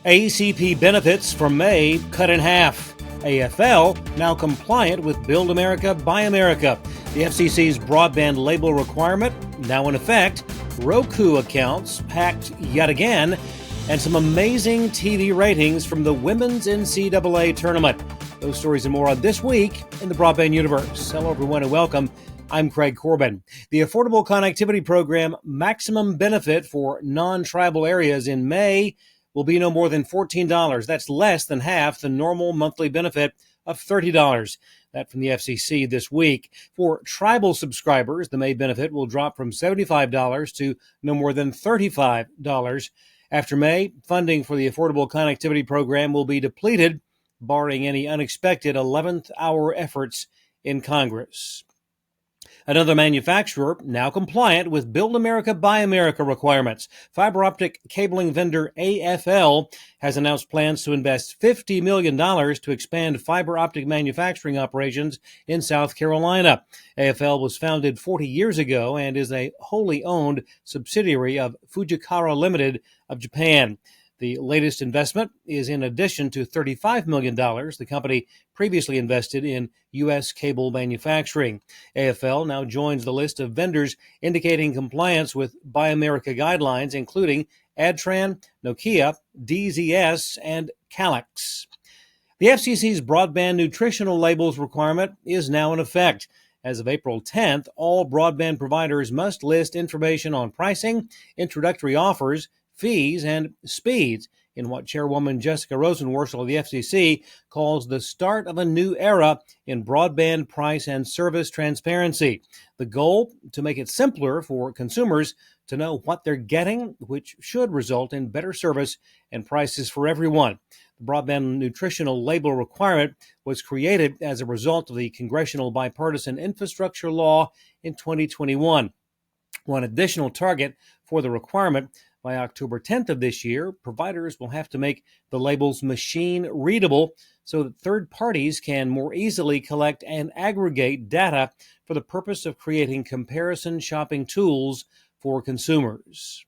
ACP benefits from May cut in half. AFL now compliant with Build America, Buy America. The FCC's broadband label requirement now in effect. Roku accounts hacked yet again. And some amazing TV ratings from the Women's NCAA tournament. Those stories and more on This Week in the Broadband Universe. Hello, everyone, and welcome. I'm Craig Corbin. The Affordable Connectivity Program maximum benefit for non-tribal areas in May will be no more than $14. That's less than half the normal monthly benefit of $30. That from the FCC this week. For tribal subscribers, the May benefit will drop from $75 to no more than $35. After May, funding for the Affordable Connectivity Program will be depleted, barring any unexpected 11th hour efforts in Congress. Another manufacturer now compliant with Build America, Buy America requirements. Fiber optic cabling vendor AFL has announced plans to invest $50 million to expand fiber optic manufacturing operations in South Carolina. AFL was founded 40 years ago and is a wholly owned subsidiary of Fujikara Limited of Japan. The latest investment is in addition to $35 million the company previously invested in U.S. cable manufacturing. AFL now joins the list of vendors indicating compliance with Buy America guidelines, including Adtran, Nokia, DZS, and Calix. The FCC's broadband nutritional labels requirement is now in effect. As of April 10th, all broadband providers must list information on pricing, introductory offers, fees, and speeds in what Chairwoman Jessica Rosenworcel of the FCC calls the start of a new era in broadband price and service transparency. The goal, to make it simpler for consumers to know what they're getting, which should result in better service and prices for everyone. The broadband nutritional label requirement was created as a result of the Congressional Bipartisan Infrastructure Law in 2021. One additional target for the requirement: by October 10th of this year, providers will have to make the labels machine readable so that third parties can more easily collect and aggregate data for the purpose of creating comparison shopping tools for consumers.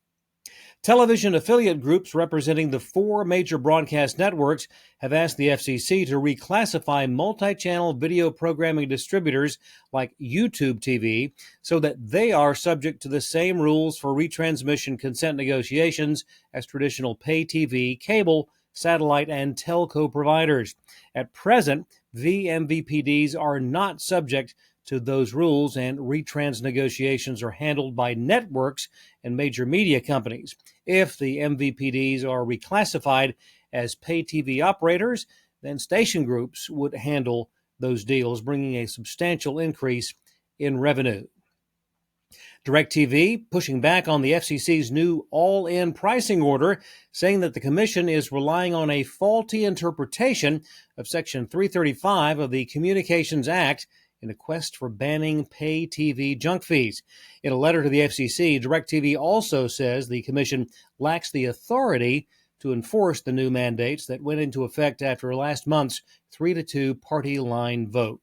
Television affiliate groups representing the four major broadcast networks have asked the FCC to reclassify multi-channel video programming distributors like YouTube TV so that they are subject to the same rules for retransmission consent negotiations as traditional pay TV, cable, satellite, and telco providers. At present, vMVPDs are not subject to those rules, and retrans negotiations are handled by networks and major media companies. If the MVPDs are reclassified as pay TV operators, then station groups would handle those deals, bringing a substantial increase in revenue. DirecTV pushing back on the FCC's new all-in pricing order, saying that the commission is relying on a faulty interpretation of Section 335 of the Communications Act in a quest for banning pay TV junk fees. In a letter to the FCC, DirecTV also says the commission lacks the authority to enforce the new mandates that went into effect after last month's 3-2 party line vote.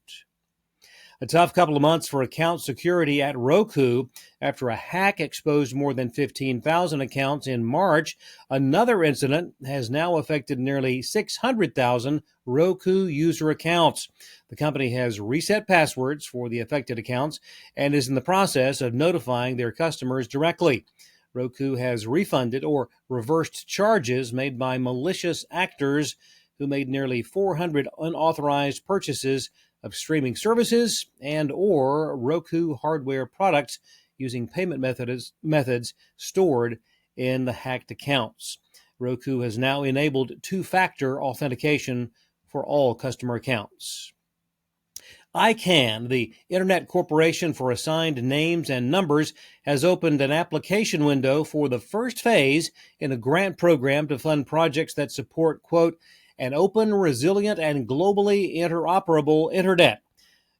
A tough couple of months for account security at Roku after a hack exposed more than 15,000 accounts in March. Another incident has now affected nearly 600,000 Roku user accounts. The company has reset passwords for the affected accounts and is in the process of notifying their customers directly. Roku has refunded or reversed charges made by malicious actors who made nearly 400 unauthorized purchases of streaming services and or Roku hardware products using payment methods stored in the hacked accounts. Roku has now enabled two-factor authentication for all customer accounts. ICANN, the Internet Corporation for Assigned Names and Numbers, has opened an application window for the first phase in a grant program to fund projects that support, quote, an open, resilient, and globally interoperable Internet.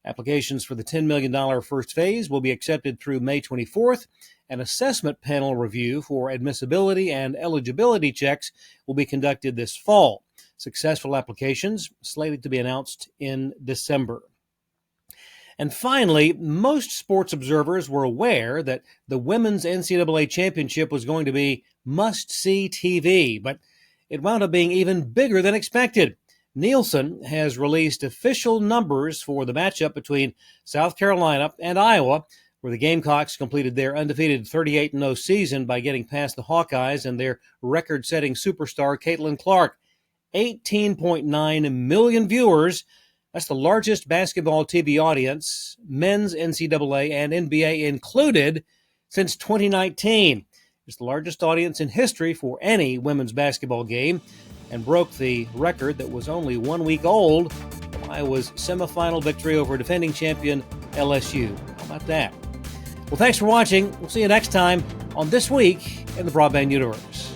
Applications for the $10 million first phase will be accepted through May 24th. An assessment panel review for admissibility and eligibility checks will be conducted this fall. Successful applications slated to be announced in December. And finally, most sports observers were aware that the Women's NCAA Championship was going to be must-see TV, but it wound up being even bigger than expected. Nielsen has released official numbers for the matchup between South Carolina and Iowa, where the Gamecocks completed their undefeated 38-0 season by getting past the Hawkeyes and their record-setting superstar Caitlin Clark. 18.9 million viewers. That's the largest basketball TV audience, men's NCAA and NBA included, since 2019. It's the largest audience in history for any women's basketball game and broke the record that was only 1 week old from Iowa's semifinal victory over defending champion LSU. How about that? Well, thanks for watching. We'll see you next time on This Week in the Broadband Universe.